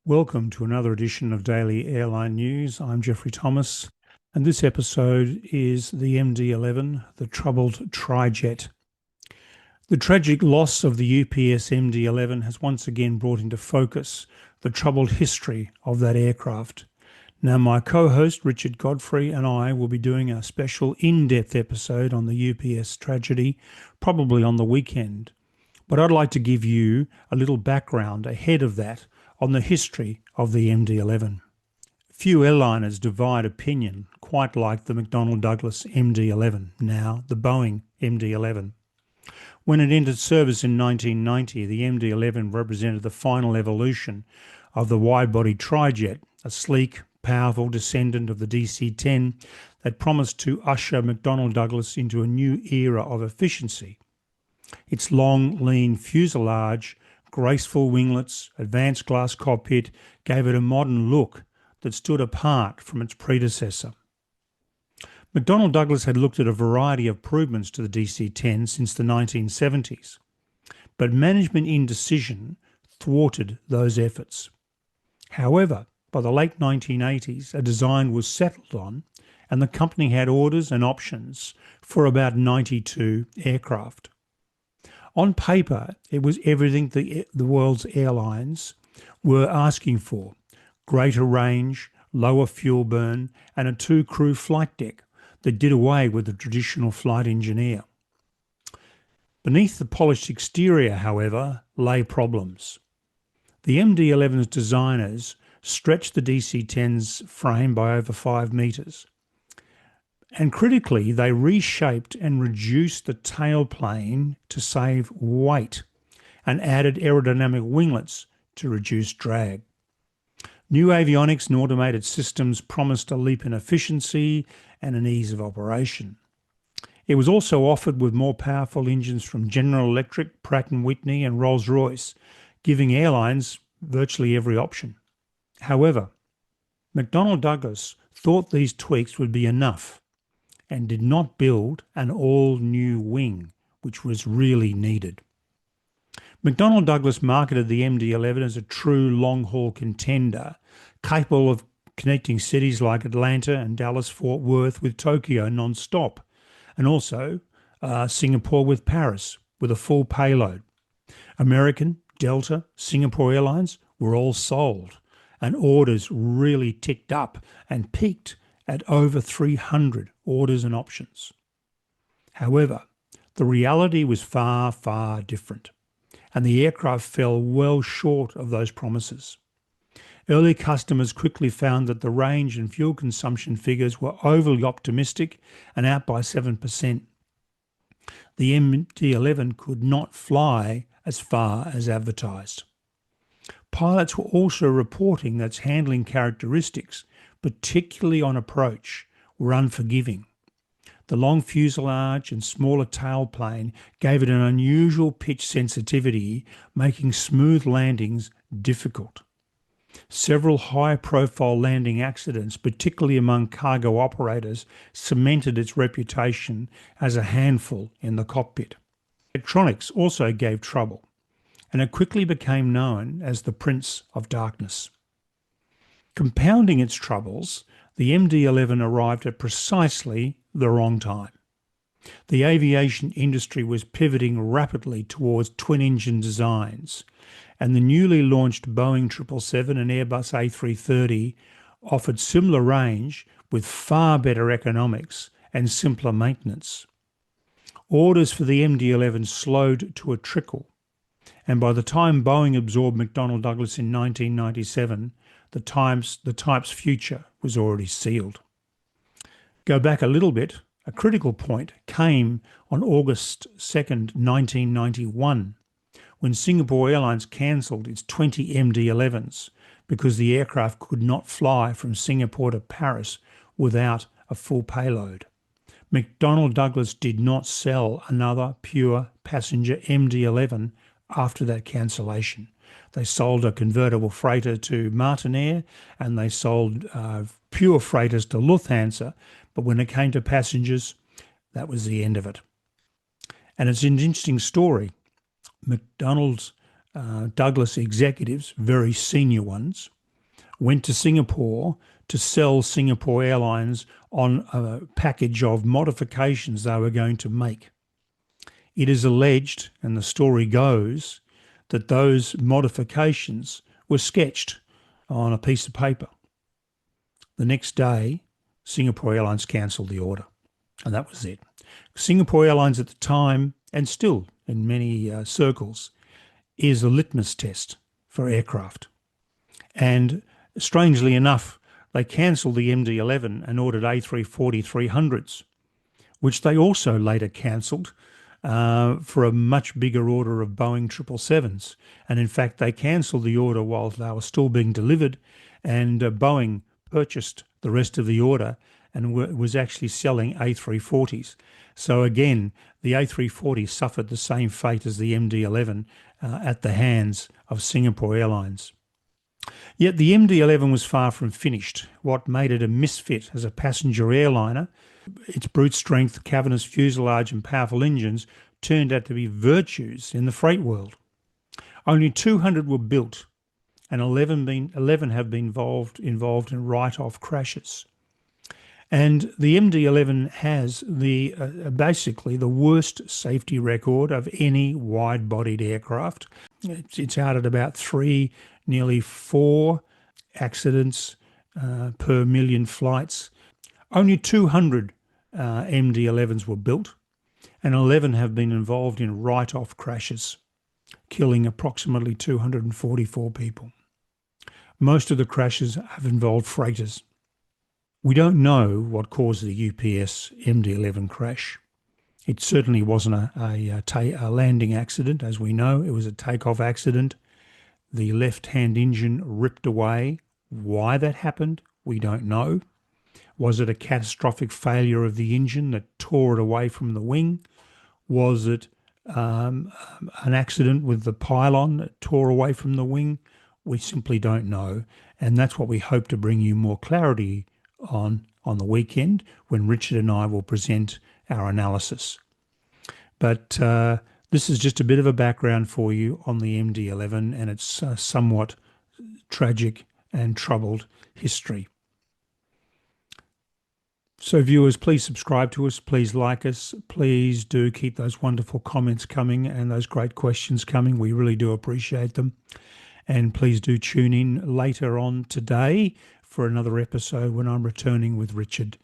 Welcome to another edition of Daily Airline News. I'm Jeffrey Thomas, and this episode is the MD-11, the troubled trijet. The tragic loss of the UPS MD-11 has once again brought into focus the troubled history of that aircraft. Now, my co-host Richard Godfrey and I will be doing a special in-depth episode on the UPS tragedy, probably on the weekend. But I'd like to give you a little background ahead of that on the history of the MD-11. Few airliners divide opinion quite like the McDonnell Douglas MD-11, now the Boeing MD-11. When it entered service in 1990, the MD-11 represented the final evolution of the wide-body trijet, a sleek, powerful descendant of the DC-10 that promised to usher McDonnell Douglas into a new era of efficiency. Its long, lean fuselage, graceful winglets, advanced glass cockpit gave it a modern look that stood apart from its predecessor. McDonnell Douglas had looked at a variety of improvements to the DC-10 since the 1970s, but management indecision thwarted those efforts. However, by the late 1980s, a design was settled on, and the company had orders and options for about 92 aircraft. On paper, it was everything the world's airlines were asking for: greater range, lower fuel burn, and a two-crew flight deck that did away with the traditional flight engineer. Beneath the polished exterior, however, lay problems. The MD-11's designers stretched the DC-10's frame by over 5 metres. And critically, they reshaped and reduced the tailplane to save weight and added aerodynamic winglets to reduce drag. New avionics and automated systems promised a leap in efficiency and an ease of operation. It was also offered with more powerful engines from General Electric, Pratt & Whitney and Rolls-Royce, giving airlines virtually every option. However, McDonnell Douglas thought these tweaks would be enough and did not build an all-new wing, which was really needed. McDonnell Douglas marketed the MD-11 as a true long-haul contender, capable of connecting cities like Atlanta and Dallas-Fort Worth with Tokyo non-stop, and also Singapore with Paris, with a full payload. American, Delta, Singapore Airlines were all sold, and orders really ticked up and peaked at over 300 orders and options. However, the reality was far, far different, and the aircraft fell well short of those promises. Early customers quickly found that the range and fuel consumption figures were overly optimistic and out by 7%. The MD-11 could not fly as far as advertised. Pilots were also reporting that its handling characteristics, particularly on approach, were unforgiving. The long fuselage and smaller tailplane gave it an unusual pitch sensitivity, making smooth landings difficult. Several high-profile landing accidents, particularly among cargo operators, cemented its reputation as a handful in the cockpit. Electronics also gave trouble, and it quickly became known as the Prince of Darkness. Compounding its troubles, the MD-11 arrived at precisely the wrong time. The aviation industry was pivoting rapidly towards twin-engine designs, and the newly launched Boeing 777 and Airbus A330 offered similar range with far better economics and simpler maintenance. Orders for the MD-11 slowed to a trickle, and by the time Boeing absorbed McDonnell Douglas in 1997, the type's future was already sealed. Go back a little bit, a critical point came on August 2nd, 1991, when Singapore Airlines cancelled its 20 MD-11s because the aircraft could not fly from Singapore to Paris without a full payload. McDonnell Douglas did not sell another pure passenger MD-11 after that cancellation. They sold a convertible freighter to Martinair, and they sold pure freighters to Lufthansa, but when it came to passengers, that was the end of it. And it's an interesting story. McDonnell's Douglas executives, very senior ones, went to Singapore to sell Singapore Airlines on a package of modifications they were going to make. It is alleged, and the story goes, that those modifications were sketched on a piece of paper. The next day, Singapore Airlines cancelled the order, and that was it. Singapore Airlines at the time, and still in many circles, is a litmus test for aircraft. And strangely enough, they cancelled the MD-11 and ordered A340-300s, which they also later cancelled for a much bigger order of Boeing 777s. And in fact, they cancelled the order while they were still being delivered, and Boeing purchased the rest of the order and was actually selling A340s. So again, the A340 suffered the same fate as the MD-11 at the hands of Singapore Airlines. Yet the MD-11 was far from finished. What made it a misfit as a passenger airliner, its brute strength, cavernous fuselage and powerful engines, turned out to be virtues in the freight world. Only 200 were built, and 11 have been involved in write-off crashes. And the MD-11 has basically the worst safety record of any wide-bodied aircraft. It's out at about 3, nearly 4 accidents per million flights. Only 200 MD-11s were built, and 11 have been involved in write-off crashes, killing approximately 244 people. Most of the crashes have involved freighters. We don't know what caused the UPS MD-11 crash. It certainly wasn't a landing accident, as we know. It was a takeoff accident. The left-hand engine ripped away. Why that happened, we don't know. Was it a catastrophic failure of the engine that tore it away from the wing? Was it an accident with the pylon that tore away from the wing? We simply don't know. And that's what we hope to bring you more clarity on the weekend, when Richard and I will present our analysis. But this is just a bit of a background for you on the MD-11 and its somewhat tragic and troubled history. So viewers, please subscribe to us, please like us, please do keep those wonderful comments coming and those great questions coming. We really do appreciate them. And please do tune in later on today for another episode when I'm returning with Richard